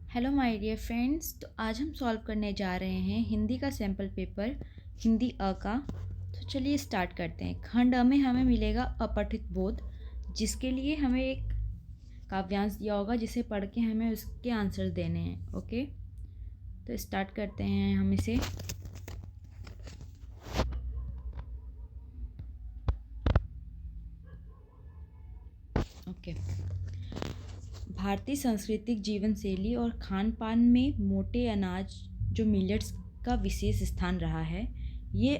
Hello my dear friends. तो आज हम सॉल्व करने जा रहे हैं हिंदी का सैम्पल पेपर हिंदी अ का। तो चलिए स्टार्ट करते हैं। खंड अ में हमें मिलेगा अपठित बोध, जिसके लिए हमें एक काव्यांश दिया होगा जिसे पढ़ के हमें उसके आंसर देने हैं। ओके, तो स्टार्ट करते हैं हम इसे। ओके, भारतीय सांस्कृतिक जीवन शैली और खान पान में मोटे अनाज जो मिलेट्स का विशेष स्थान रहा है। ये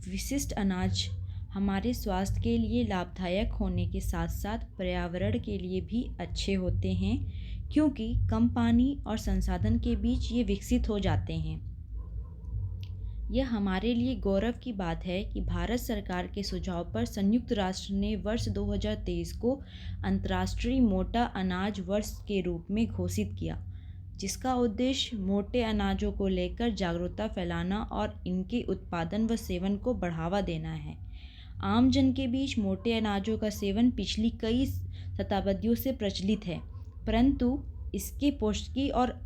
विशिष्ट अनाज हमारे स्वास्थ्य के लिए लाभदायक होने के साथ साथ पर्यावरण के लिए भी अच्छे होते हैं, क्योंकि कम पानी और संसाधन के बीच ये विकसित हो जाते हैं। यह हमारे लिए गौरव की बात है कि भारत सरकार के सुझाव पर संयुक्त राष्ट्र ने वर्ष 2023 को अंतर्राष्ट्रीय मोटा अनाज वर्ष के रूप में घोषित किया, जिसका उद्देश्य मोटे अनाजों को लेकर जागरूकता फैलाना और इनके उत्पादन व सेवन को बढ़ावा देना है। आम जन के बीच मोटे अनाजों का सेवन पिछली कई शताब्दियों से प्रचलित है, परंतु इसके पौष्टिकी और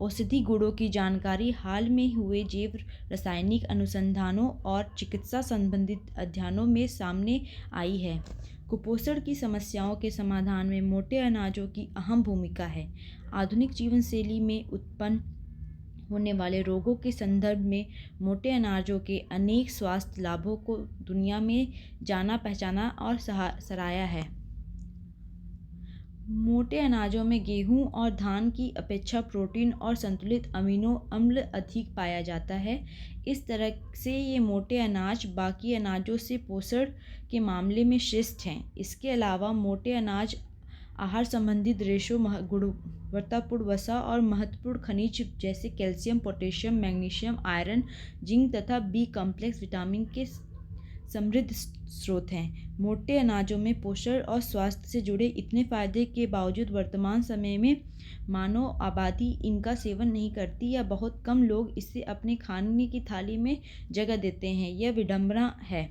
औषधि गुणों की जानकारी हाल में हुए जैव रासायनिक अनुसंधानों और चिकित्सा संबंधित अध्ययनों में सामने आई है। कुपोषण की समस्याओं के समाधान में मोटे अनाजों की अहम भूमिका है। आधुनिक जीवन शैली में उत्पन्न होने वाले रोगों के संदर्भ में मोटे अनाजों के अनेक स्वास्थ्य लाभों को दुनिया में जाना पहचाना और सराहा है। मोटे अनाजों में गेहूं और धान की अपेक्षा प्रोटीन और संतुलित अमीनो अम्ल अधिक पाया जाता है। इस तरह से ये मोटे अनाज बाकी अनाजों से पोषण के मामले में श्रेष्ठ हैं। इसके अलावा मोटे अनाज आहार संबंधित रेशों, गुणवत्तापूर्ण वसा और महत्वपूर्ण खनिज जैसे calcium, potassium, magnesium, iron, zinc तथा बी कॉम्प्लेक्स विटामिन के समृद्ध स्रोत हैं। मोटे अनाजों में पोषण और स्वास्थ्य से जुड़े इतने फायदे के बावजूद वर्तमान समय में मानव आबादी इनका सेवन नहीं करती या बहुत कम लोग इसे अपने खाने की थाली में जगह देते हैं। यह विडंबना है।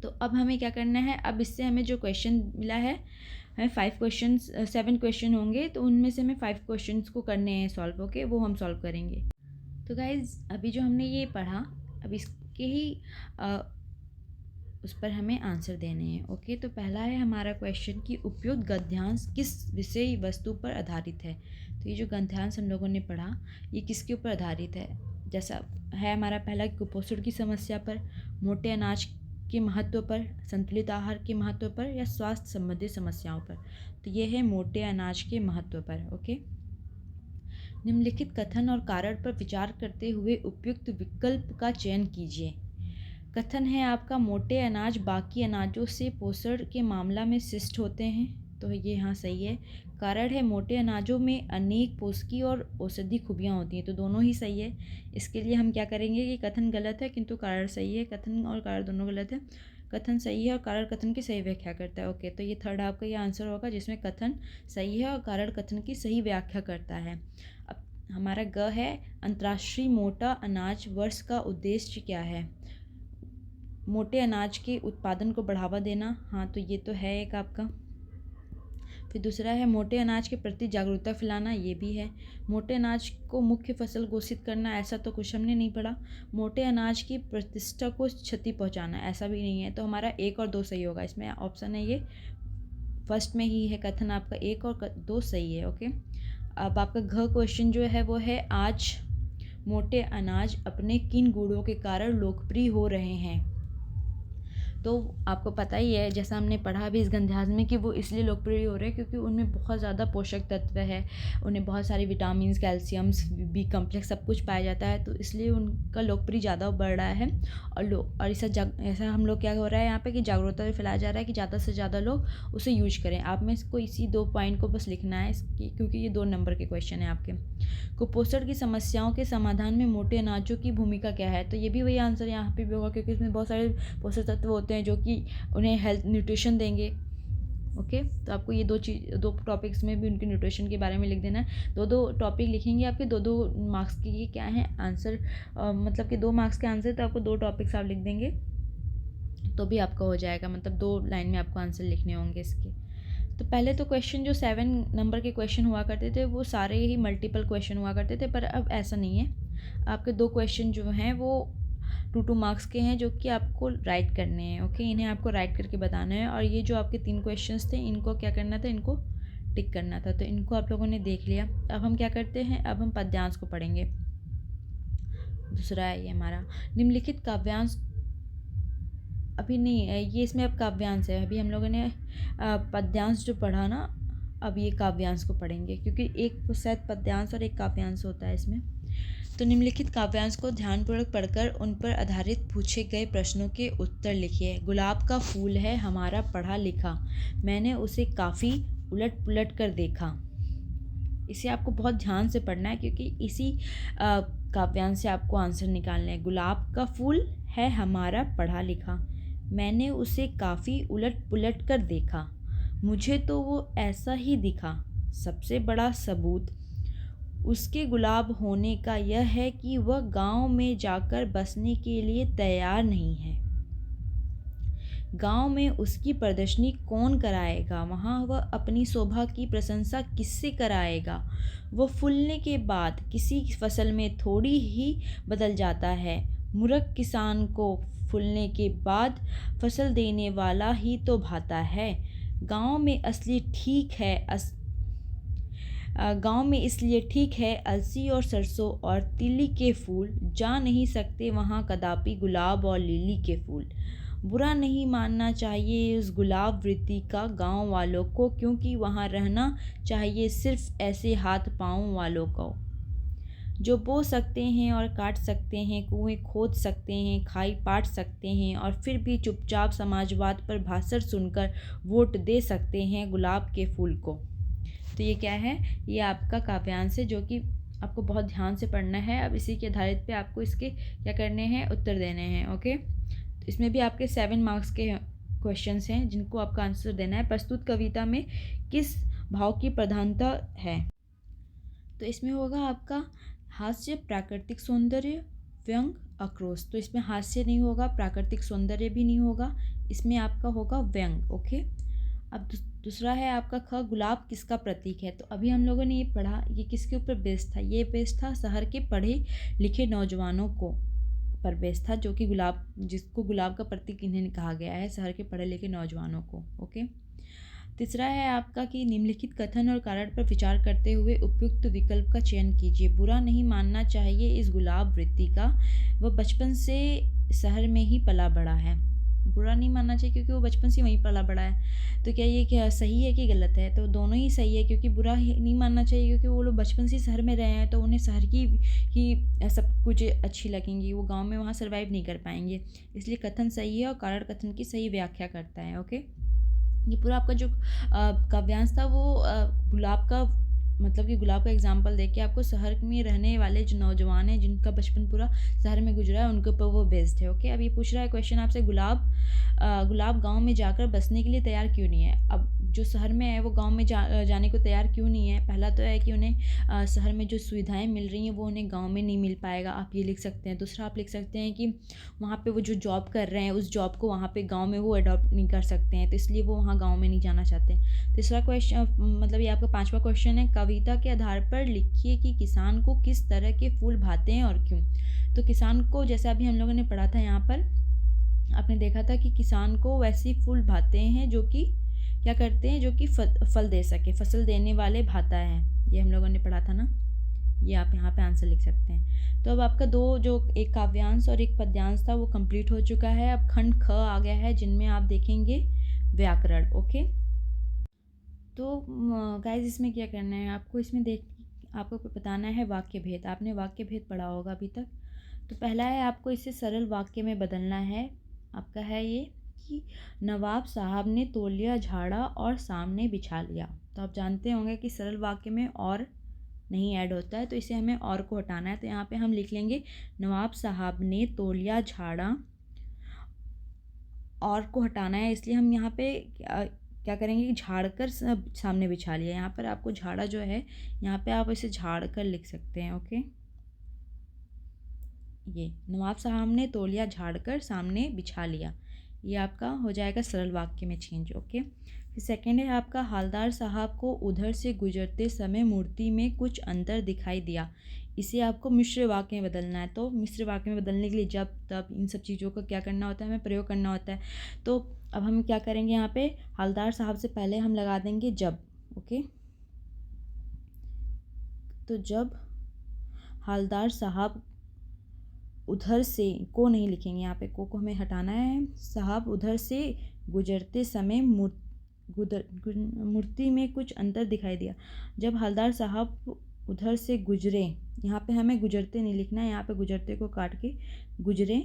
तो अब हमें क्या करना है? अब इससे हमें जो क्वेश्चन मिला है, हमें 7 क्वेश्चन होंगे, तो उनमें से हमें 5 क्वेश्चन को करने हैं सॉल्व। ओके, वो हम सॉल्व करेंगे। तो गाइज, अभी जो हमने ये पढ़ा, अब इसके ही उस पर हमें आंसर देने हैं। ओके, तो पहला है हमारा क्वेश्चन कि उपयुक्त गद्यांश किस विषय वस्तु पर आधारित है। तो ये जो गद्यांश हम लोगों ने पढ़ा, ये किसके ऊपर आधारित है? जैसा है हमारा पहला, कुपोषण की समस्या पर, मोटे अनाज के महत्व पर, संतुलित आहार के महत्व पर, या स्वास्थ्य संबंधित समस्याओं पर। तो ये है मोटे अनाज के महत्व पर। ओके, निम्नलिखित कथन और कारण पर विचार करते हुए उपयुक्त विकल्प का चयन कीजिए। कथन है आपका, मोटे अनाज बाकी अनाजों से पोषण के मामला में श्रेष्ठ होते हैं। तो ये यहाँ सही है। कारण है, मोटे अनाजों में अनेक पोषकीय और औषधि खूबियाँ होती हैं। तो दोनों ही सही है। इसके लिए हम क्या करेंगे कि कथन गलत है किंतु कारण सही है। कथन और कारण दोनों गलत है। कथन सही है और कारण कथन की सही व्याख्या करता है। ओके, तो ये थर्ड आपका ये आंसर होगा, जिसमें कथन सही है और कारण कथन की सही व्याख्या करता है। अब हमारा ग है, अंतर्राष्ट्रीय मोटा अनाज वर्ष का उद्देश्य क्या है? मोटे अनाज के उत्पादन को बढ़ावा देना। हाँ, तो ये तो है एक आपका। फिर दूसरा है मोटे अनाज के प्रति जागरूकता फैलाना, ये भी है। मोटे अनाज को मुख्य फसल घोषित करना, ऐसा तो कुछ हमने नहीं पढ़ा। मोटे अनाज की प्रतिष्ठा को क्षति पहुंचाना, ऐसा भी नहीं है। तो हमारा 1 और 2 सही होगा। इसमें ऑप्शन है ये फर्स्ट में ही है कथन आपका, 1 और 2 सही है। ओके, अब आपका घ क्वेश्चन जो है वो है, आज मोटे अनाज अपने किन गुणों के कारण लोकप्रिय हो रहे हैं? तो आपको पता ही है, जैसा हमने पढ़ा भी इस गंध्याज में, कि वो इसलिए लोकप्रिय हो रहे हैं क्योंकि उनमें बहुत ज़्यादा पोषक तत्व है। उन्हें बहुत सारे विटामिन, कैल्शियम्स, बी कॉम्प्लेक्स सब कुछ पाया जाता है। तो इसलिए उनका लोकप्रिय ज़्यादा बढ़ रहा है। और ऐसा हम लोग क्या हो रहा है यहाँ पे कि जागरूकता भी फैलाया जा रहा है कि ज़्यादा से ज़्यादा लोग उसे यूज करें। आप में इसको इसी 2 पॉइंट को बस लिखना है क्योंकि ये 2 नंबर के क्वेश्चन है आपके। कुपोषण की समस्याओं के समाधान में मोटे अनाजों की भूमिका क्या है? तो ये भी वही आंसर यहाँ पे भी होगा, क्योंकि इसमें बहुत सारे पोषक तत्व होते हैं जो कि उन्हें हेल्थ न्यूट्रिशन देंगे। ओके, तो आपको ये 2 टॉपिक्स में भी उनके न्यूट्रिशन के बारे में लिख देना है। 2 टॉपिक लिखेंगे आपके 2 मार्क्स के। ये क्या है आंसर, मतलब कि 2 मार्क्स के आंसर, तो आपको 2 टॉपिक्स आप लिख देंगे तो भी आपका हो जाएगा। मतलब 2 लाइन में आपको आंसर लिखने होंगे इसके। तो पहले तो क्वेश्चन जो 7 नंबर के क्वेश्चन हुआ करते थे वो सारे ही मल्टीपल क्वेश्चन हुआ करते थे, पर अब ऐसा नहीं है। आपके 2 क्वेश्चन जो हैं वो 2 मार्क्स के हैं, जो कि आपको राइट करने हैं। ओके, इन्हें आपको राइट करके बताना है। और ये जो आपके 3 क्वेश्चंस थे, इनको क्या करना था, इनको टिक करना था। तो इनको आप लोगों ने देख लिया। अब हम क्या करते हैं, अब हम पद्यांश को पढ़ेंगे। दूसरा है ये हमारा निम्नलिखित काव्यांश। अभी नहीं है ये, इसमें अब काव्यांश है। अभी हम लोगों ने पद्यांश जो पढ़ा ना, अब ये काव्यांश को पढ़ेंगे, क्योंकि एक शायद पद्यांश और एक काव्यांश होता है इसमें। तो निम्नलिखित काव्यांश को ध्यानपूर्वक पढ़कर उन पर आधारित पूछे गए प्रश्नों के उत्तर लिखिए। गुलाब का फूल है हमारा पढ़ा लिखा, मैंने उसे काफ़ी उलट पुलट कर देखा। इसे आपको बहुत ध्यान से पढ़ना है, क्योंकि इसी काव्यांश से आपको आंसर निकालना है। गुलाब का फूल है हमारा पढ़ा लिखा, मैंने उसे काफ़ी उलट पुलट कर देखा, मुझे तो वो ऐसा ही दिखा। सबसे बड़ा सबूत उसके गुलाब होने का यह है कि वह गांव में जाकर बसने के लिए तैयार नहीं है। गांव में उसकी प्रदर्शनी कौन कराएगा, वहाँ वह अपनी शोभा की प्रशंसा किससे कराएगा। वह फूलने के बाद किसी फसल में थोड़ी ही बदल जाता है। मूर्ख किसान को फूलने के बाद फसल देने वाला ही तो भाता है। गांव में असली ठीक है गांव में इसलिए ठीक है अलसी और सरसों और तीली के फूल, जा नहीं सकते वहाँ कदापि गुलाब और लिली के फूल। बुरा नहीं मानना चाहिए उस गुलाब वृत्ति का गांव वालों को, क्योंकि वहाँ रहना चाहिए सिर्फ ऐसे हाथ पाँव वालों को, जो बो सकते हैं और काट सकते हैं, कुएं खोद सकते हैं, खाई पाट सकते हैं, और फिर भी चुपचाप समाजवाद पर भाषण सुनकर वोट दे सकते हैं गुलाब के फूल को। तो ये क्या है, ये आपका काव्यांश है, जो कि आपको बहुत ध्यान से पढ़ना है। अब इसी के आधारित पे आपको इसके क्या करने हैं, उत्तर देने हैं। ओके, तो इसमें भी आपके 7 मार्क्स के क्वेश्चंस हैं, जिनको आपका आंसर देना है। प्रस्तुत कविता में किस भाव की प्रधानता है। तो इसमें होगा आपका हास्य, प्राकृतिक सौंदर्य, व्यंग, आक्रोश। तो इसमें हास्य नहीं होगा, प्राकृतिक सौंदर्य भी नहीं होगा, इसमें आपका होगा व्यंग। ओके, अब दूसरा है आपका ख, गुलाब किसका प्रतीक है। तो अभी हम लोगों ने ये पढ़ा, ये किसके ऊपर बेस्ड था, ये बेस्ड था शहर के पढ़े लिखे नौजवानों को पर बेस्ड था, जो कि गुलाब, जिसको गुलाब का प्रतीक इन्हें कहा गया है, शहर के पढ़े लिखे नौजवानों को। ओके, तीसरा है आपका कि निम्नलिखित कथन और कारण पर विचार करते हुए उपयुक्त विकल्प का चयन कीजिए। बुरा नहीं मानना चाहिए इस गुलाब वृत्ति का, वह बचपन से शहर में ही पला बड़ा है। बुरा नहीं मानना चाहिए क्योंकि वो बचपन से वहीं पला बड़ा है। तो क्या ये क्या सही है कि गलत है, तो दोनों ही सही है, क्योंकि बुरा नहीं मानना चाहिए क्योंकि वो लोग बचपन से शहर में रहे हैं, तो उन्हें शहर की ही सब कुछ अच्छी लगेंगी, वो गांव में वहाँ सर्वाइव नहीं कर पाएंगे। इसलिए कथन सही है और कारण कथन की सही व्याख्या करता है। ओके, ये पूरा आपका जो काव्यांश था वो गुलाब का, मतलब कि गुलाब का एग्जाम्पल देके आपको शहर में रहने वाले जो नौजवान हैं, जिनका बचपन पूरा शहर में गुजरा है, उनके ऊपर वो बेस्ड है। ओके, अब ये पूछ रहा है क्वेश्चन आपसे, गुलाब गांव में जाकर बसने के लिए तैयार क्यों नहीं है। अब जो शहर में है वो गांव में जाने को तैयार क्यों नहीं है। पहला तो है कि उन्हें शहर में जो सुविधाएं मिल रही हैं वो उन्हें गांव में नहीं मिल पाएगा, आप ये लिख सकते हैं। दूसरा आप लिख सकते हैं कि वहाँ पे वो जो जॉब कर रहे हैं उस जॉब को वहाँ पे गांव में वो अडॉप्ट नहीं कर सकते हैं, तो इसलिए वो वहाँ गांव में नहीं जाना चाहते। तीसरा क्वेश्चन, मतलब ये आपका 5वां क्वेश्चन है, कविता के आधार पर लिखिए कि किसान को किस तरह के फूल भाते हैं और क्यों। तो किसान को, जैसे अभी हम लोगों ने पढ़ा था, यहाँ पर आपने देखा था कि किसान को वैसे फूल भाते हैं जो कि क्या करते हैं, जो कि फल दे सके, फसल देने वाले भाता है, ये हम लोगों ने पढ़ा था ना। ये आप यहाँ पे आंसर लिख सकते हैं। तो अब आपका दो, जो एक काव्यांश और एक पद्यांश था, वो कंप्लीट हो चुका है। अब खंड ख आ गया है, जिनमें आप देखेंगे व्याकरण। ओके, तो गाइस इसमें क्या करना है आपको, इसमें आपको बताना है वाक्य भेद। आपने वाक्य भेद पढ़ा होगा अभी तक। तो पहला है आपको इसे सरल वाक्य में बदलना है। आपका है ये कि नवाब साहब ने तौलिया झाड़ा और सामने बिछा लिया। तो आप जानते होंगे कि सरल वाक्य में और नहीं ऐड होता है, तो इसे हमें और को हटाना है। तो यहाँ पे हम लिख लेंगे नवाब साहब ने तौलिया झाड़ा, और को हटाना है, इसलिए हम यहाँ पे क्या करेंगे कि झाड़ कर सामने बिछा लिया। यहाँ पर आपको झाड़ा जो है, यहाँ पे आप इसे झाड़ कर लिख सकते हैं। ओके, ये नवाब साहब ने तौलिया झाड़ कर सामने बिछा लिया, ये आपका हो जाएगा सरल वाक्य में चेंज। ओके, सेकंड है आपका हवलदार साहब को उधर से गुजरते समय मूर्ति में कुछ अंतर दिखाई दिया। इसे आपको मिश्र वाक्य में बदलना है। तो मिश्र वाक्य में बदलने के लिए जब तब इन सब चीज़ों का क्या करना होता है, हमें प्रयोग करना होता है। तो अब हम क्या करेंगे, यहाँ पे हवलदार साहब से पहले हम लगा देंगे जब। ओके, तो जब हवलदार साहब उधर से, को नहीं लिखेंगे यहाँ पे, को हमें हटाना है। साहब उधर से गुजरते समय मूर्ति में कुछ अंतर दिखाई दिया। जब हवलदार साहब उधर से गुजरे, यहाँ पे हमें गुजरते नहीं लिखना है, यहाँ पे गुजरते को काट के गुजरे,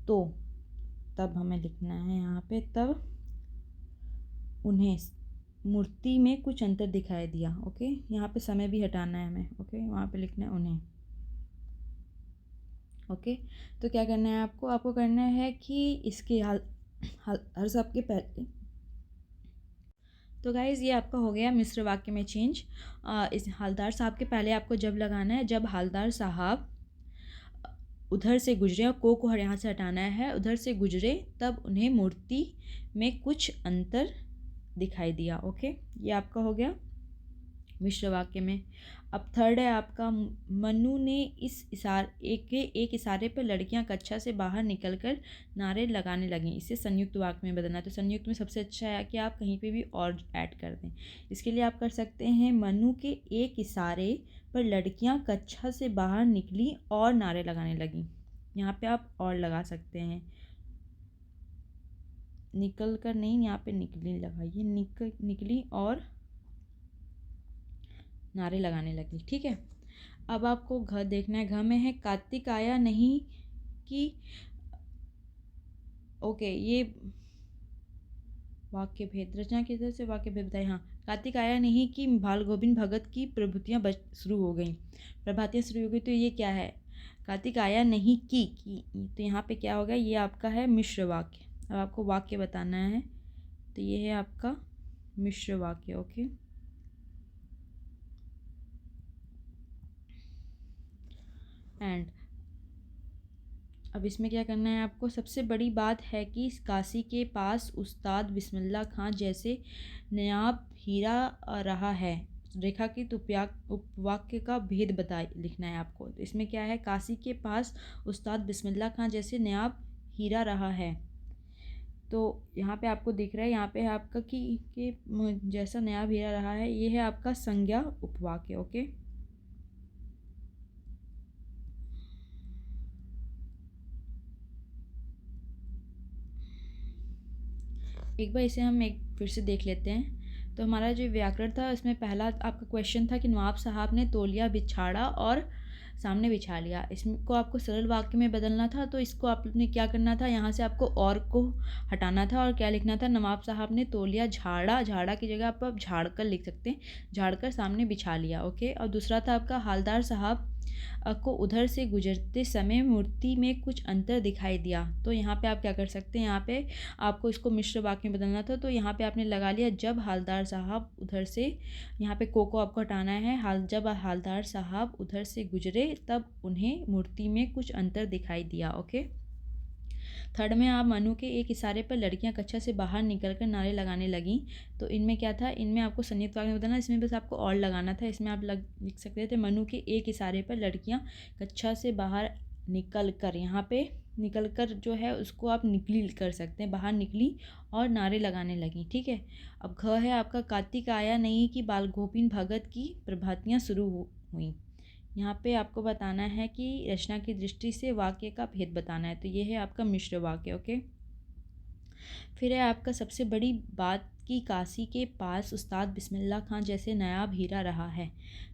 तो तब हमें लिखना है यहाँ पे, तब उन्हें मूर्ति में कुछ अंतर दिखाई दिया। ओके, यहाँ पे समय भी हटाना है हमें। ओके, वहाँ पे लिखना है उन्हें। ओके, तो क्या करना है आपको करना है कि इसके हर साहब के पहले, तो गाइज़ ये आपका हो गया मिश्र वाक्य में चेंज। इस हवलदार साहब के पहले आपको जब लगाना है, जब हवलदार साहब उधर से गुजरे, और को यहाँ से हटाना है, उधर से गुजरे तब उन्हें मूर्ति में कुछ अंतर दिखाई दिया। ओके, ये आपका हो गया मिश्र वाक्य में। अब थर्ड है आपका, मनु ने एक इशारे पर लड़कियां कक्षा से बाहर निकलकर नारे लगाने लगीं। इसे संयुक्त वाक्य में बदलना है। तो संयुक्त में सबसे अच्छा है कि आप कहीं पे भी और ऐड कर दें। इसके लिए आप कर सकते हैं, मनु के एक इशारे पर लड़कियां कक्षा से बाहर निकली और नारे लगाने लगीं। यहाँ पे आप और लगा सकते हैं, निकल कर नहीं, यहाँ पे निकली लगाइए, निकली और नारे लगाने लगी। ठीक है, अब आपको घ देखना है। घ में है कार्तिक आया नहीं कि, ओके, ये वाक्य भेद, रचना की तरह से वाक्य भेद बताए। हाँ, कार्तिक आया नहीं कि बाल गोविंद भगत की प्रभृतियाँ शुरू हो गई, प्रभातियाँ शुरू हो गई। तो ये क्या है, कार्तिक आया नहीं की, तो यहाँ पे क्या होगा, ये आपका है मिश्र वाक्य। अब आपको वाक्य बताना है, तो ये है आपका मिश्र वाक्य। ओके, एंड अब इसमें क्या करना है आपको, सबसे बड़ी बात है कि काशी के पास उस्ताद बिस्मिल्लाह खां जैसे नायाब हीरा रहा है। रेखा की उपवाक्य का भेद बताए लिखना है आपको। तो इसमें क्या है, काशी के पास उस्ताद बिस्मिल्लाह खां जैसे नायाब हीरा रहा है। तो यहाँ पे आपको दिख रहा है, यहाँ पे है आपका कि जैसा नायाब हीरा रहा है, ये है आपका संज्ञा उपवाक्य। ओके, एक बार इसे हम एक फिर से देख लेते हैं। तो हमारा जो व्याकरण था, इसमें पहला आपका क्वेश्चन था कि नवाब साहब ने तौलिया बिछाड़ा और सामने बिछा लिया। इसको आपको सरल वाक्य में बदलना था। तो इसको आपने क्या करना था, यहाँ से आपको और को हटाना था और क्या लिखना था, नवाब साहब ने तौलिया झाड़ा, झाड़ा की जगह आप झाड़ कर लिख सकते हैं, झाड़ कर सामने बिछा लिया। ओके, और दूसरा था आपका, हवलदार साहब को उधर से गुजरते समय मूर्ति में कुछ अंतर दिखाई दिया। तो यहाँ पे आप क्या कर सकते हैं, यहाँ पे आपको इसको मिश्र वाक्य में बदलना था। तो यहाँ पे आपने लगा लिया, जब हवलदार साहब उधर से, यहाँ पे को आपको हटाना है, जब हवलदार साहब उधर से गुजरे तब उन्हें मूर्ति में कुछ अंतर दिखाई दिया। ओके, थर्ड में आप, मनु के एक इशारे पर लड़कियां कक्षा से बाहर निकलकर नारे लगाने लगीं। तो इनमें क्या था, इनमें आपको संयुक्त वाक्य में बताना, इसमें बस आपको और लगाना था। इसमें आप लिख सकते थे, मनु के एक इशारे पर लड़कियां कक्षा से बाहर निकल कर, यहाँ पे निकल कर जो है उसको आप निकली कर सकते हैं, बाहर निकली और नारे लगाने लगी। ठीक है, अब घ है आपका, कार्तिक आया नहीं कि बाल गोविंद भगत की प्रभातियाँ शुरू हुई। यहाँ पे आपको बताना है कि रचना की दृष्टि से वाक्य का भेद बताना है। तो ये है आपका मिश्र वाक्य। ओके, फिर है आपका, सबसे बड़ी बात कि काशी के पास उस्ताद बिस्मिल्लाह खां जैसे नायाब हीरा रहा है।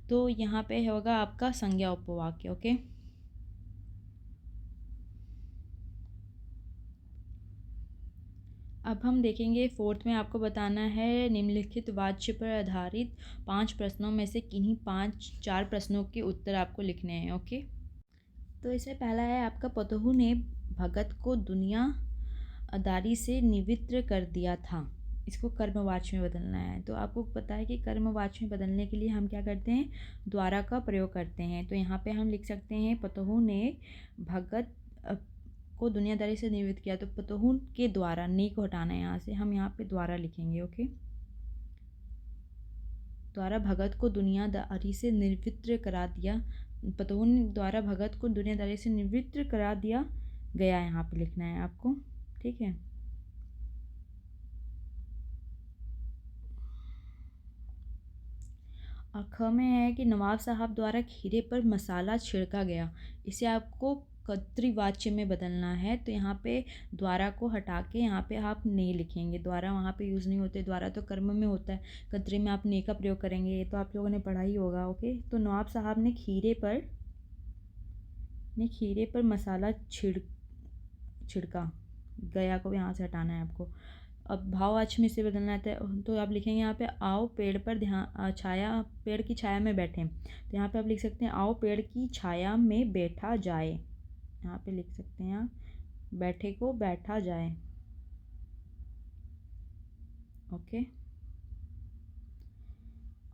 तो यहाँ पे होगा आपका संज्ञा उपवाक्य। ओके, अब हम देखेंगे फोर्थ में आपको बताना है, निम्नलिखित वाच्य पर आधारित 5 प्रश्नों में से किन्हीं 4 प्रश्नों के उत्तर आपको लिखने हैं। ओके, तो इसमें पहला है आपका, पतहू ने भगत को दुनियादारी से निवृत्त कर दिया था। इसको कर्मवाच्य में बदलना है। तो आपको पता है कि कर्मवाच्य में बदलने के लिए हम क्या करते हैं, द्वारा का प्रयोग करते हैं। तो यहाँ पे हम लिख सकते हैं, पतहू ने भगत को दुनियादारी से निवृत्त किया। तो पतहू के द्वारा, ने को हटाना है यहाँ से, हम यहाँ पे द्वारा लिखेंगे। ओके, द्वारा भगत को दुनियादारी से निवृत्त करा दिया। पतहू ने द्वारा भगत को दुनियादारी से निवृत्त करा दिया गया, यहाँ पे लिखना है आपको। ठीक है, और ख में है कि नवाब साहब द्वारा खीरे पर मसाला छिड़का गया। इसे आपको कर्तृवाच्य में बदलना है। तो यहाँ पे द्वारा को हटा के यहाँ पे आप ने लिखेंगे। द्वारा वहाँ पे यूज़ नहीं होते, द्वारा तो कर्म में होता है, कर्तृ में आप ने का प्रयोग करेंगे। ये तो आप लोगों ने पढ़ा ही होगा। ओके, तो नवाब साहब ने खीरे पर मसाला छिड़का गया को यहाँ से हटाना है आपको। अब भाववाच्य में से बदलना है तो आप लिखेंगे यहाँ पे आओ पेड़ पर ध्यान छाया, पेड़ की छाया में बैठें। तो यहाँ पे आप लिख सकते हैं आओ पेड़ की छाया में बैठा जाए। यहाँ पे लिख सकते हैं आप बैठे को बैठा जाए। ओके,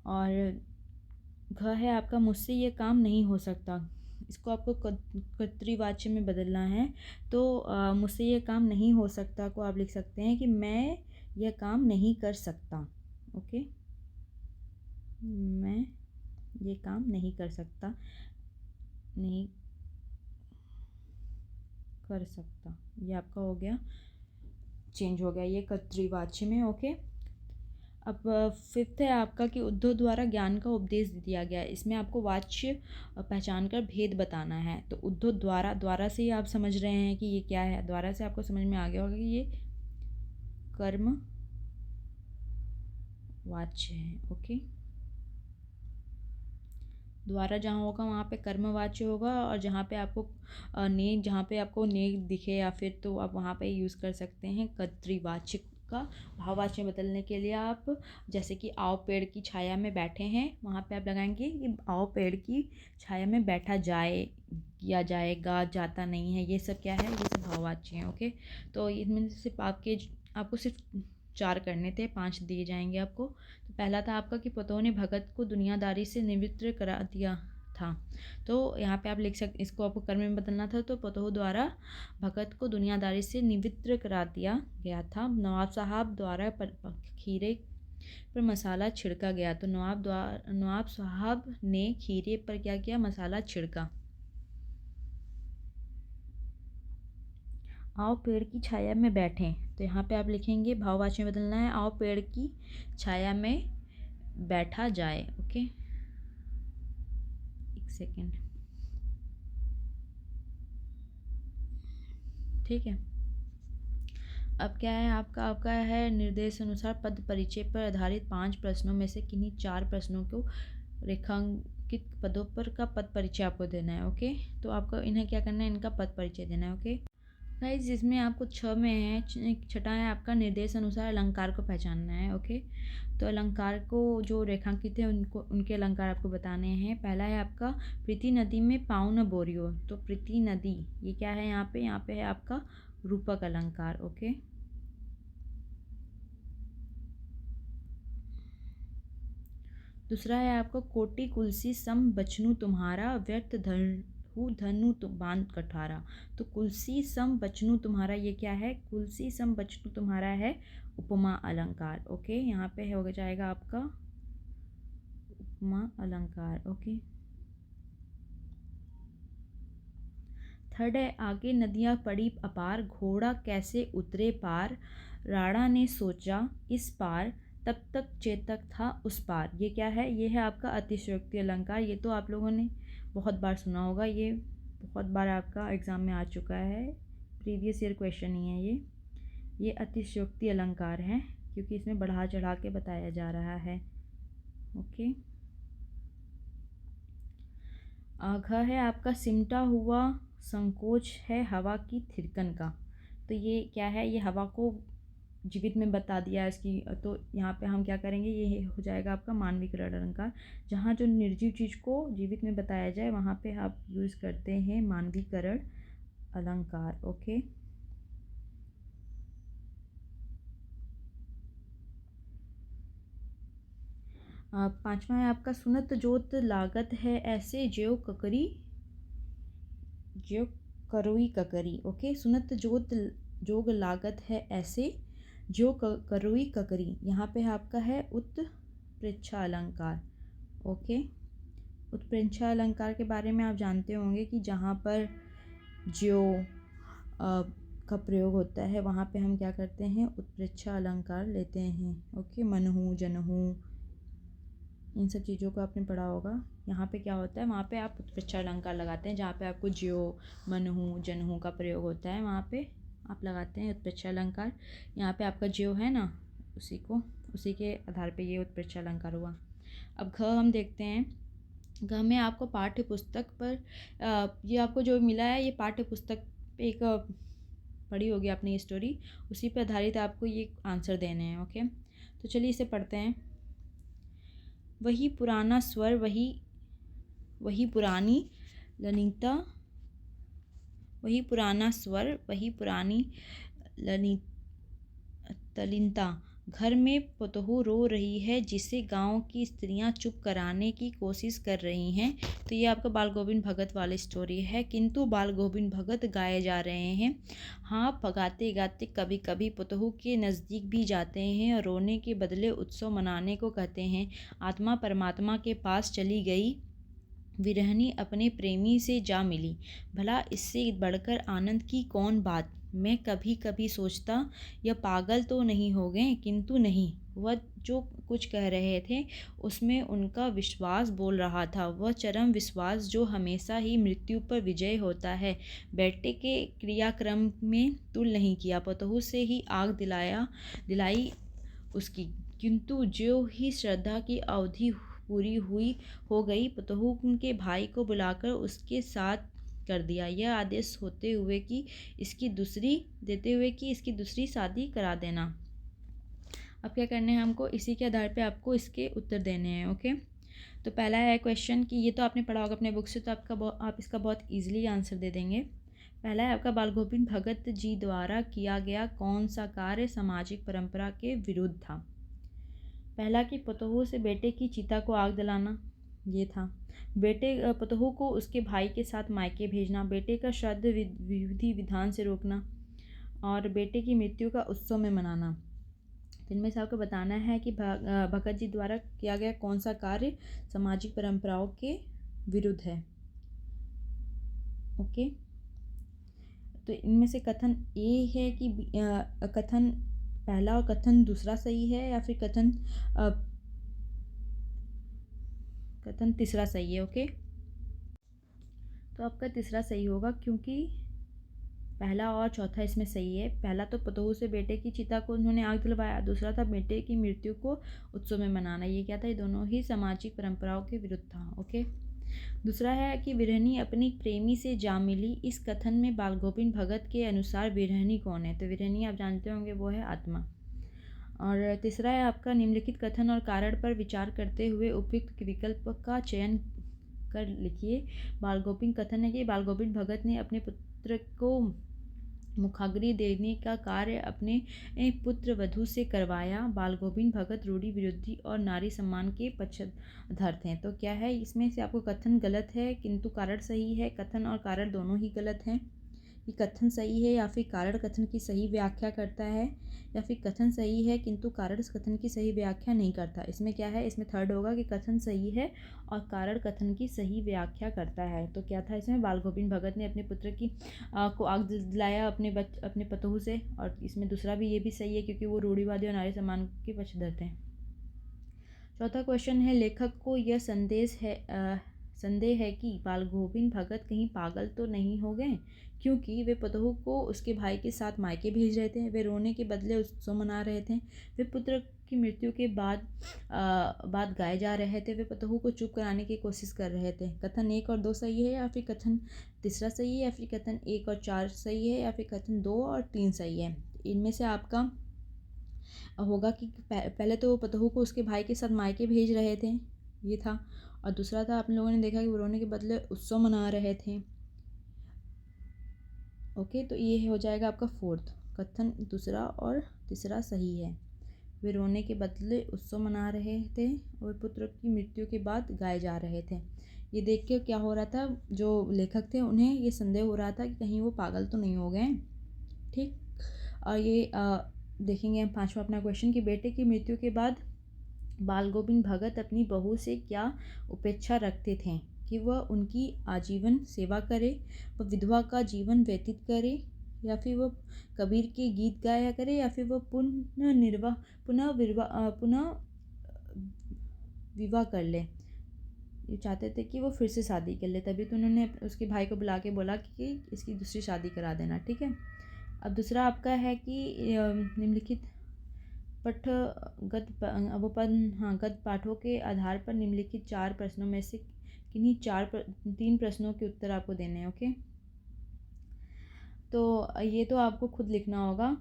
और घ है आपका मुझसे ये काम नहीं हो सकता। इसको आपको कर्तृवाच्य में बदलना है। तो मुझसे ये काम नहीं हो सकता को आप लिख सकते हैं कि मैं यह काम नहीं कर सकता। ओके, मैं ये काम नहीं कर सकता, नहीं कर सकता, ये आपका हो गया, चेंज हो गया ये कर्तृवाच्य में। ओके, अब फिफ्थ है आपका कि उद्धव द्वारा ज्ञान का उपदेश दिया गया। इसमें आपको वाच्य पहचान कर भेद बताना है। तो उद्धव द्वारा, द्वारा से ही आप समझ रहे हैं कि ये क्या है। द्वारा से आपको समझ में आ गया होगा कि ये कर्म वाच्य है। ओके, द्वारा जहाँ होगा वहाँ पे कर्मवाच्य होगा, और जहाँ पे आपको ने दिखे या फिर तो आप वहाँ पे यूज़ कर सकते हैं कर्तृवाच्य का। भाववाच्य में बदलने के लिए आप जैसे कि आओ पेड़ की छाया में बैठे हैं, वहाँ पे आप लगाएंगे कि आओ पेड़ की छाया में बैठा जाए, किया जाएगा, जाता नहीं है। ये सब क्या है, ये सब भाववाच्य हैं। ओके, तो इनमें सिर्फ आपको सिर्फ 4 करने थे, 5 दिए जाएंगे आपको। तो पहला था आपका कि पतोह ने भगत को दुनियादारी से निवृत्त करा दिया था। तो यहाँ पे आप लिख सकते, इसको आपको कर्म में बदलना था। तो पतोह द्वारा भगत को दुनियादारी से निवृत्त करा दिया गया था। नवाब साहब द्वारा खीरे पर मसाला छिड़का गया। तो नवाब साहब ने खीरे पर क्या किया, मसाला छिड़का। आओ पेड़ की छाया में बैठें। तो यहाँ पे आप लिखेंगे भाववाच्य में बदलना है, आओ पेड़ की छाया में बैठा जाए। ओके, एक सेकेंड। ठीक है, अब क्या है आपका है निर्देश अनुसार पद परिचय पर आधारित 5 प्रश्नों में से किन्हीं 4 प्रश्नों को रेखांकित पदों पर का पद परिचय आपको देना है। ओके, तो आपको इन्हें क्या करना है, इनका पद परिचय देना है। ओके गाइस, जिसमें आपको 6 में है, छठा है आपका निर्देश अनुसार अलंकार को पहचानना है। ओके, तो अलंकार को जो रेखांकित है उनके अलंकार आपको बताने हैं। पहला है आपका प्रीति नदी में पाँव न बोरियो। तो प्रीति नदी ये क्या है, यहाँ पे है आपका रूपक अलंकार। ओके, दूसरा है आपका कोटि कुलसी सम बचनु तुम्हारा, व्यर्थ धनु बांध कठारा। तो कुलसी सम बचनु तुम्हारा ये क्या है, कुलसी सम बचनु तुम्हारा है उपमा अलंकार। ओके, यहाँ पे हो जाएगा आपका उपमा अलंकार। ओके, थर्ड है आगे नदियाँ पड़ी अपार, घोड़ा कैसे उतरे पार, राणा ने सोचा इस पार, तब तक चेतक था उस पार। ये क्या है, ये है आपका अतिशयोक्ति अलंकार। ये तो आप लोगों ने बहुत बार सुना होगा, ये बहुत बार आपका एग्ज़ाम में आ चुका है, प्रीवियस ईयर क्वेश्चन ही है ये अतिशयोक्ति अलंकार है, क्योंकि इसमें बढ़ा चढ़ा के बताया जा रहा है। ओके, घ है आपका सिमटा हुआ संकोच है हवा की थिरकन का। तो ये क्या है, ये हवा को जीवित में बता दिया है इसकी। तो यहाँ पे हम क्या करेंगे, ये हो जाएगा आपका मानवीकरण अलंकार। जहाँ जो निर्जीव चीज़ को जीवित में बताया जाए वहाँ पे आप यूज़ करते हैं मानवीकरण अलंकार। ओके, पांचवा है आपका सुनत जोत लागत है ऐसे ज्यो करोई ककरी। ओके, सुनत जोत जोग लागत है ऐसे, जो करोई ककरी। यहाँ पे आपका है उत्प्रेक्षा अलंकार। ओके, उत्प्रेक्षा अलंकार के बारे में आप जानते होंगे कि जहाँ पर जो का प्रयोग होता है वहाँ पे हम क्या करते हैं, उत्प्रेक्षा अलंकार लेते हैं। ओके, मनहु जनहु इन सब चीज़ों को आपने पढ़ा होगा। यहाँ पे क्या होता है, वहाँ पे आप उत्प्रेक्षा अलंकार लगाते हैं। जहाँ पे आपको ज्यो मनहु जनहु का प्रयोग होता है वहाँ पे आप लगाते हैं उत्प्रेक्षा अलंकार। यहाँ पे आपका ज्यो है ना, उसी के आधार पे ये उत्प्रेक्षा अलंकार हुआ। अब घ हम देखते हैं। घ में आपको पाठ्य पुस्तक पर ये आपको जो मिला है ये पाठ्य पुस्तक पे एक पढ़ी होगी आपने ये स्टोरी, उसी पे आधारित आपको ये आंसर देने हैं। ओके, तो चलिए इसे पढ़ते हैं। वही पुराना स्वर, वही पुरानी ललिता, वही पुराना स्वर, वही पुरानी तलिनता। घर में पतोहू रो रही है जिसे गांव की स्त्रियां चुप कराने की कोशिश कर रही हैं। तो ये आपका बाल गोविंद भगत वाली स्टोरी है। किंतु बाल गोविंद भगत गाए जा रहे हैं। हाँ, गाते गाते कभी कभी पतोहू के नज़दीक भी जाते हैं और रोने के बदले उत्सव मनाने को कहते हैं। आत्मा परमात्मा के पास चली गई, विरहनी अपने प्रेमी से जा मिली। भला इससे बढ़कर आनंद की कौन बात। मैं कभी कभी सोचता यह पागल तो नहीं हो गए, किंतु नहीं, वह जो कुछ कह रहे थे उसमें उनका विश्वास बोल रहा था। वह चरम विश्वास जो हमेशा ही मृत्यु पर विजय होता है। बेटे के क्रियाक्रम में तुल नहीं किया, पतोहू से ही आग दिलाई उसकी। किंतु जो ही श्रद्धा की अवधि पूरी हो गई, पतोहू के भाई को बुलाकर उसके साथ कर दिया, यह आदेश देते हुए कि इसकी दूसरी शादी करा देना। अब क्या करना है हमको, इसी के आधार पे आपको इसके उत्तर देने हैं। ओके, तो पहला है क्वेश्चन कि ये तो आपने पढ़ा होगा अपने बुक से, तो आप इसका बहुत ईजिली आंसर दे देंगे। पहला है आपका, बाल गोविंद भगत जी द्वारा किया गया कौन सा कार्य सामाजिक परंपरा के विरुद्ध था। पहला कि पतोहू से बेटे की चिता को आग दिलाना, ये था। पतोहू को उसके भाई के साथ मायके भेजना, बेटे का श्राद्ध विधि विधान से रोकना और बेटे की मृत्यु का उत्सव में मनाना। इनमें से आपको बताना है कि भगत जी द्वारा किया गया कौन सा कार्य सामाजिक परंपराओं के विरुद्ध है। ओके, तो इनमें से कथन ए है कि कथन पहला और कथन दूसरा सही है, या फिर कथन तीसरा सही है। ओके, तो आपका तीसरा सही होगा, क्योंकि पहला और चौथा इसमें सही है। पहला तो पतोहू से बेटे की चिता को उन्होंने आग दिलवाया, दूसरा था बेटे की मृत्यु को उत्सव में मनाना। ये क्या था, ये दोनों ही सामाजिक परंपराओं के विरुद्ध था। ओके, दूसरा है कि विरहनी अपनी प्रेमी से जा मिली। इस कथन में बाल गोविंद भगत के अनुसार विरहनी कौन है, तो विरहनी आप जानते होंगे वो है आत्मा। और तीसरा है आपका, निम्नलिखित कथन और कारण पर विचार करते हुए उपयुक्त विकल्प का चयन कर लिखिए। बाल गोविंद कथन है कि बाल गोविंद भगत ने अपने पुत्र को मुखाग्नि देने का कार्य अपने पुत्र वधू से करवाया। बाल गोविंद भगत रूढ़ि विरोधी और नारी सम्मान के पक्षधर थे। तो क्या है, इसमें से आपको कथन गलत है किंतु कारण सही है। कथन और कारण दोनों ही गलत हैं। कि कथन सही है, या फिर कारण कथन की सही व्याख्या करता है, या फिर कथन सही है किंतु कारण कथन की सही व्याख्या नहीं करता। इसमें क्या है, इसमें थर्ड होगा कि कथन सही है और कारण कथन की सही व्याख्या करता है। तो क्या था इसमें, बाल गोविंद भगत ने अपने पुत्र को आग दिलाया अपने पतोहू से। और इसमें दूसरा भी ये भी सही है, क्योंकि वो रूढ़िवादी और नारी सम्मान के पक्षधर थे। चौथा क्वेश्चन है, लेखक को यह संदेह है कि बाल गोविंद भगत कहीं पागल तो नहीं हो गए, क्योंकि वे पतोहू को उसके भाई के साथ मायके भेज रहे थे। वे रोने के बदले उत्सव मना रहे थे। वे पुत्र की मृत्यु के बाद गाए जा रहे थे। वे पतोहू को चुप कराने की कोशिश कर रहे थे। कथन 1 और 2 सही है, या फिर कथन तीसरा सही है, या फिर कथन 1 और 4 सही है, या फिर कथन 2 और 3 सही है। इनमें से आपका होगा कि पहले तो पतोहू को उसके भाई के साथ मायके भेज रहे थे, ये था। और दूसरा था, आप लोगों ने देखा कि वो रोने के बदले उत्सव मना रहे थे। ओके, तो ये हो जाएगा आपका फोर्थ। कथन दूसरा और तीसरा सही है। वे रोने के बदले उत्सव मना रहे थे और पुत्र की मृत्यु के बाद गाए जा रहे थे। ये देख के क्या हो रहा था, जो लेखक थे उन्हें ये संदेह हो रहा था कि कहीं वो पागल तो नहीं हो गए हैं। ठीक। और ये देखेंगे हम पांचवा अपना क्वेश्चन कि बेटे की मृत्यु के बाद बाल गोविंद भगत अपनी बहू से क्या अपेक्षा रखते थे, कि वह उनकी आजीवन सेवा करे, वह विधवा का जीवन व्यतीत करे, या फिर वह कबीर के गीत गाया करे, या फिर वह पुनः विवाह कर ले। ये चाहते थे कि वो फिर से शादी कर ले, तभी तो उन्होंने उसके भाई को बुला के बोला कि इसकी दूसरी शादी करा देना। ठीक है। अब दूसरा आपका है कि निम्नलिखित गद्य पाठों के आधार पर निम्नलिखित 4 प्रश्नों में से किन्हीं 3 प्रश्नों के उत्तर आपको देने हैं। ओके, तो ये तो आपको खुद लिखना होगा।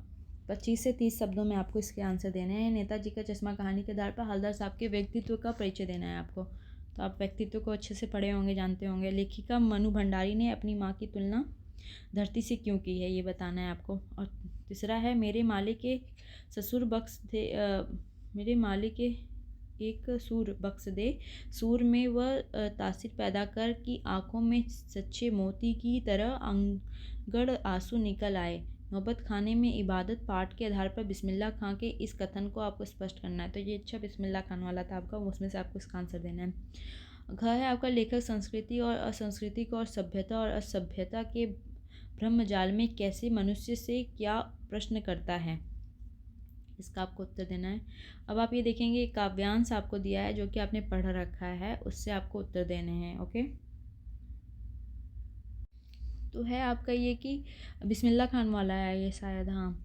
25 से 30 शब्दों में आपको इसके आंसर देने हैं। नेताजी का चश्मा कहानी के आधार पर हवलदार साहब के व्यक्तित्व का परिचय देना है आपको। तो आप व्यक्तित्व को अच्छे से पढ़े होंगे, जानते होंगे। लेखिका मनु भंडारी ने अपनी माँ की तुलना धरती से क्यों की है, ये बताना है आपको। और तीसरा है मेरे मालिक के ससुर बख्श थे मेरे मालिक के एक सूर बख्श दे, सूर में वह तासीर पैदा कर कि आँखों में सच्चे मोती की तरह अंगड़ आंसू निकल आए। नौबत खाने में इबादत पाठ के आधार पर बिस्मिल्लाह खां के इस कथन को आपको स्पष्ट करना है। तो ये अच्छा बिस्मिल्लाह खान वाला था आपका, उसमें से आपको इसका आंसर देना है। घ है आपका लेखक संस्कृति और असंस्कृति को और सभ्यता और असभ्यता के ब्रह्मजाल में कैसे मनुष्य से क्या प्रश्न करता है, इसका आपको उत्तर देना है। अब आप ये देखेंगे एक काव्यांश आपको दिया है जो कि आपने पढ़ रखा है, उससे आपको उत्तर देने हैं। ओके, तो है आपका ये कि बिस्मिल्लाह खान वाला है ये शायद, हाँ।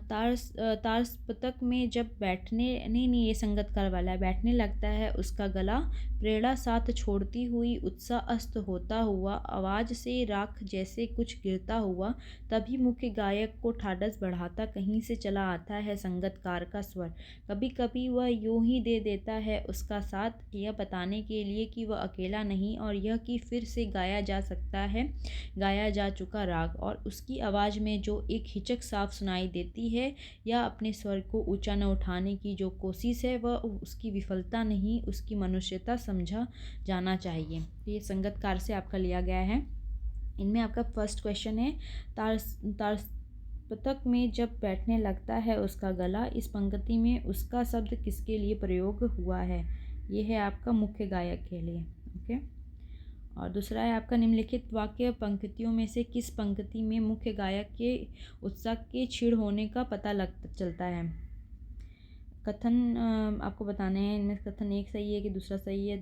तारसपतक में जब बैठने नहीं ये संगतकार वाला है, बैठने लगता है उसका गला, प्रेरणा साथ छोड़ती हुई उत्साह अस्त होता हुआ, आवाज़ से राख जैसे कुछ गिरता हुआ, तभी मुख्य गायक को ठाडस बढ़ाता कहीं से चला आता है संगतकार का स्वर। कभी कभी वह यूं ही दे देता है उसका साथ, यह बताने के लिए कि वह अकेला नहीं, और यह कि फिर से गाया जा सकता है गाया जा चुका राग, और उसकी आवाज़ में जो एक हिचक साफ सुनाई देती है, या अपने स्वर को ऊंचा न उठाने की जो कोशिश है, वह उसकी विफलता नहीं, उसकी मनुष्यता समझा जाना चाहिए। ये संगतकार से आपका लिया गया है। इनमें आपका फर्स्ट क्वेश्चन है, तारसपतक में जब बैठने लगता है उसका गला, इस पंक्ति में उसका शब्द किसके लिए प्रयोग हुआ है? ये है आपका मुख्य गायक के लिए। ओके, और दूसरा है आपका निम्नलिखित वाक्य पंक्तियों में से किस पंक्ति में मुख्य गायक के उत्साह के क्षीण होने का पता चलता है? कथन आपको बताने हैं। इनमें कथन 1 सही है कि दूसरा सही है,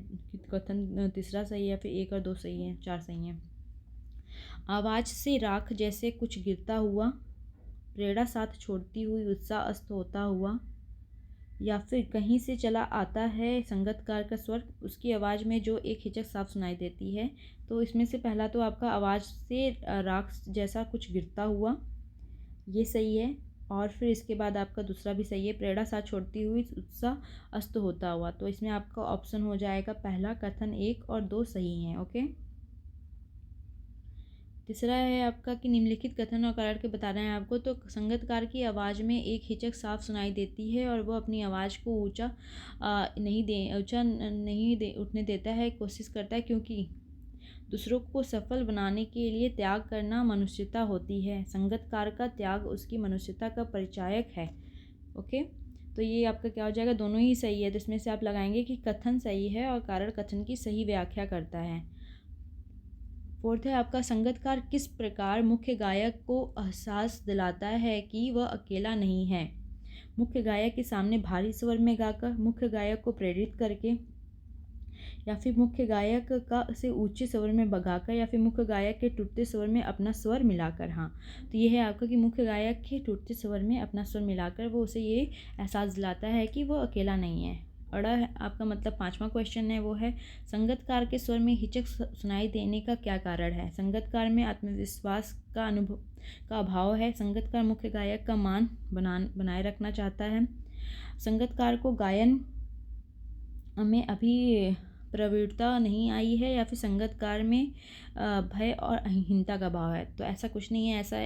कथन तीसरा सही है, फिर 1 और 2 सही है, 4 सही हैं। आवाज़ से राख जैसे कुछ गिरता हुआ, प्रेरणा साथ छोड़ती हुई, उत्साह अस्त होता हुआ, या फिर कहीं से चला आता है संगतकार का स्वर, उसकी आवाज़ में जो एक हिचक साफ सुनाई देती है। तो इसमें से पहला तो आपका आवाज़ से राख जैसा कुछ गिरता हुआ, ये सही है। और फिर इसके बाद आपका दूसरा भी सही है, प्रेरणा साथ छोड़ती हुई, उत्साह अस्त होता हुआ। तो इसमें आपका ऑप्शन हो जाएगा पहला, कथन 1 और 2 सही हैं। ओके, तीसरा है आपका कि निम्नलिखित कथन और कारण के बताना है आपको। तो संगतकार की आवाज़ में एक हिचक साफ सुनाई देती है, और वह अपनी आवाज़ को ऊंचा नहीं दे उठने देता है, कोशिश करता है, क्योंकि दूसरों को सफल बनाने के लिए त्याग करना मनुष्यता होती है। संगतकार का त्याग उसकी मनुष्यता का परिचायक है। ओके, तो ये आपका क्या हो जाएगा? दोनों ही सही है। तो इसमें से आप लगाएंगे कि कथन सही है और कारण कथन की सही व्याख्या करता है। फोर्थ है आपका संगतकार किस प्रकार मुख्य गायक को एहसास दिलाता है कि वह अकेला नहीं है? मुख्य गायक के सामने भारी स्वर में गाकर, मुख्य गायक को प्रेरित करके, या फिर मुख्य गायक का से ऊंचे स्वर में बगाकर, या फिर मुख्य गायक के टूटते स्वर में अपना स्वर मिलाकर। हाँ, तो ये है आपका कि मुख्य गायक के टूटते स्वर में अपना स्वर मिलाकर वो उसे ये एहसास दिलाता है कि वो अकेला नहीं है। अड़ा है आपका मतलब 5वां क्वेश्चन है, वो है संगतकार के स्वर में हिचक सुनाई देने का क्या कारण है? संगतकार में आत्मविश्वास का अभाव है। संगतकार मुख्य गायक का मान बनाए रखना चाहता है। संगतकार को गायन में अभी प्रवृत्ता नहीं आई है, या फिर संगतकार में भय और अहीनता का भाव है। तो ऐसा कुछ नहीं है, ऐसा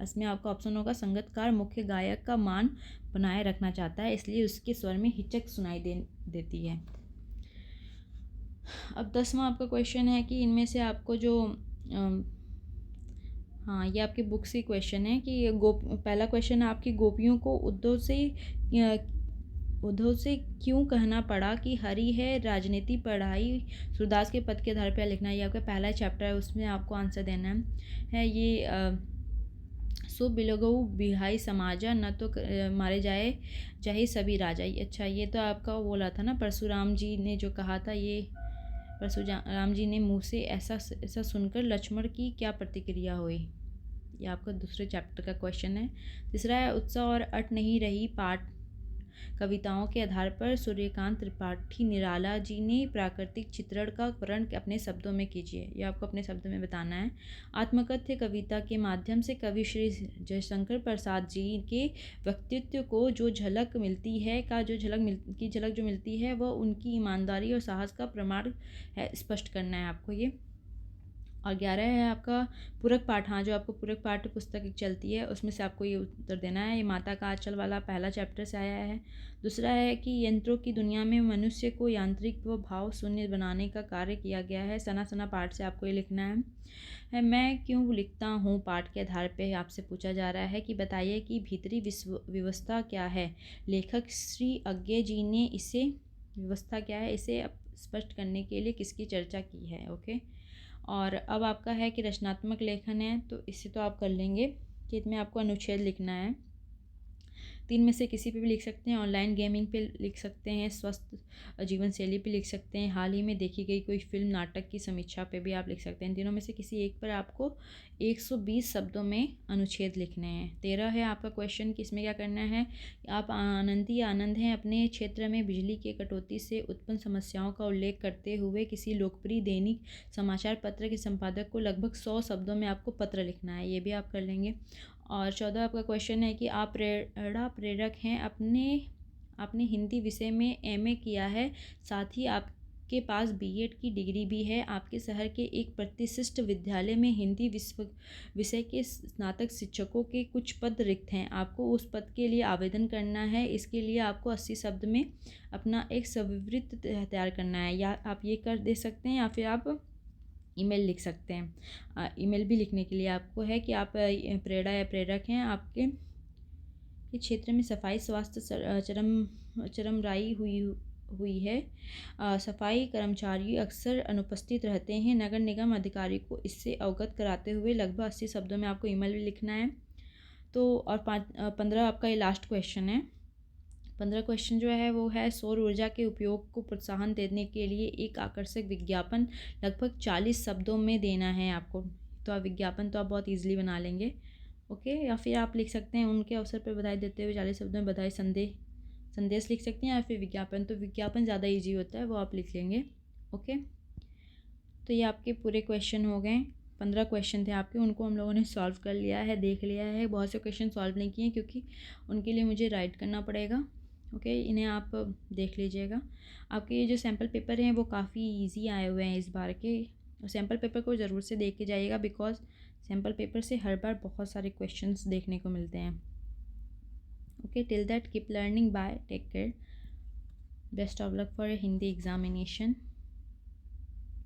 इसमें आपका ऑप्शन होगा संगतकार मुख्य गायक का मान बनाए रखना चाहता है, इसलिए उसके स्वर में हिचक सुनाई देती है। अब 10वां आपका क्वेश्चन है कि इनमें से आपको जो हाँ, ये आपकी बुक से क्वेश्चन है कि पहला क्वेश्चन है आपकी गोपियों को उद्धव से क्यों कहना पड़ा कि हरी है राजनीति पढ़ाई सूरदास के पद के आधार पर लिखना है। ये आपका पहला चैप्टर है, उसमें आपको आंसर देना है ये सो बिलगऊ बिहाई समाजा न तो मारे जाए चाहे सभी राजा। अच्छा, ये तो आपका बोला था ना, परशुराम जी ने जो कहा था, ये परशुराम जी ने मुँह से ऐसा सुनकर लक्ष्मण की क्या प्रतिक्रिया हुई। ये आपका दूसरे चैप्टर का क्वेश्चन है। तीसरा है उत्साह और अट नहीं रही पाठ कविताओं के आधार पर सूर्यकांत त्रिपाठी निराला जी ने प्राकृतिक चित्रण का वर्णन अपने शब्दों में कीजिए। ये आपको अपने शब्दों में बताना है। आत्मकथ्य कविता के माध्यम से कवि श्री जयशंकर प्रसाद जी के व्यक्तित्व को जो झलक मिलती है झलक जो मिलती है वह उनकी ईमानदारी और साहस का प्रमाण है, स्पष्ट करना है आपको ये। और 11 है आपका पूरक पाठ। हाँ, जो आपको पूरक पाठ्य पुस्तक एक चलती है उसमें से आपको ये उत्तर देना है। ये माता का आंचल वाला पहला चैप्टर से आया है। दूसरा है कि यंत्रों की दुनिया में मनुष्य को यांत्रिक व भाव शून्य बनाने का कार्य किया गया है। सना सना पाठ से आपको ये लिखना है। मैं क्यों लिखता हूँ पाठ के आधार पे आपसे पूछा जा रहा है कि बताइए कि भीतरी व्यवस्था क्या है। लेखक श्री अज्ञे जी ने इसे व्यवस्था क्या है इसे स्पष्ट करने के लिए किसकी चर्चा की है। ओके, और अब आपका है कि रचनात्मक लेखन है, तो इससे तो आप कर लेंगे कि इसमें आपको अनुच्छेद लिखना है। 3 में से किसी पे भी लिख सकते हैं। ऑनलाइन गेमिंग पे लिख सकते हैं, स्वस्थ जीवन शैली पे लिख सकते हैं, हाल ही में देखी गई कोई फिल्म नाटक की समीक्षा पे भी आप लिख सकते हैं। तीनों में से किसी एक पर आपको 120 शब्दों में अनुच्छेद लिखने हैं। 13 है आपका क्वेश्चन कि इसमें क्या करना है। आप आनंद हैं अपने क्षेत्र में बिजली की कटौती से उत्पन्न समस्याओं का उल्लेख करते हुए किसी लोकप्रिय दैनिक समाचार पत्र के संपादक को लगभग 100 शब्दों में आपको पत्र लिखना है। ये भी आप कर लेंगे। और 14 आपका क्वेश्चन है कि आप प्रेरक हैं, आपने हिंदी विषय में एमए किया है, साथ ही आपके पास बीएड की डिग्री भी है। आपके शहर के एक प्रतिष्ठित विद्यालय में हिंदी विषय के स्नातक शिक्षकों के कुछ पद रिक्त हैं। आपको उस पद के लिए आवेदन करना है। इसके लिए आपको 80 शब्द में अपना एक सविवृत्त तैयार करना है। या आप ये कर दे सकते हैं या फिर आप ईमेल लिख सकते हैं। ईमेल भी लिखने के लिए आपको है कि आप प्रेरणा या प्रेरक हैं, आपके क्षेत्र में सफाई स्वास्थ्य चरमराई हुई है। सफाई कर्मचारी अक्सर अनुपस्थित रहते हैं। नगर निगम अधिकारी को इससे अवगत कराते हुए लगभग 80 शब्दों में आपको ईमेल भी लिखना है। तो और 15 आपका ये लास्ट क्वेश्चन है। 15 क्वेश्चन जो है वो है सौर ऊर्जा के उपयोग को प्रोत्साहन देने के लिए एक आकर्षक विज्ञापन लगभग 40 शब्दों में देना है आपको। तो आप विज्ञापन तो आप बहुत ईजिली बना लेंगे। ओके, या फिर आप लिख सकते हैं उनके अवसर पर बधाई देते हुए 40 शब्दों में बधाई संदेश लिख सकते हैं, या फिर विज्ञापन। तो विज्ञापन ज़्यादा ईजी होता है, वो आप लिख लेंगे। ओके, तो ये आपके पूरे क्वेश्चन हो गए। 15 क्वेश्चन थे आपके, उनको हम लोगों ने सॉल्व कर लिया है, देख लिया है। बहुत से क्वेश्चन सॉल्व नहीं किए क्योंकि उनके लिए मुझे राइट करना पड़ेगा। ओके, इन्हें आप देख लीजिएगा। आपके ये जो सैम्पल पेपर हैं वो काफ़ी इजी आए हुए हैं इस बार के। सैम्पल पेपर को ज़रूर से देख के जाइएगा, बिकॉज सैम्पल पेपर से हर बार बहुत सारे क्वेश्चंस देखने को मिलते हैं। Okay, till that keep learning, bye, take care, best of luck for Hindi examination.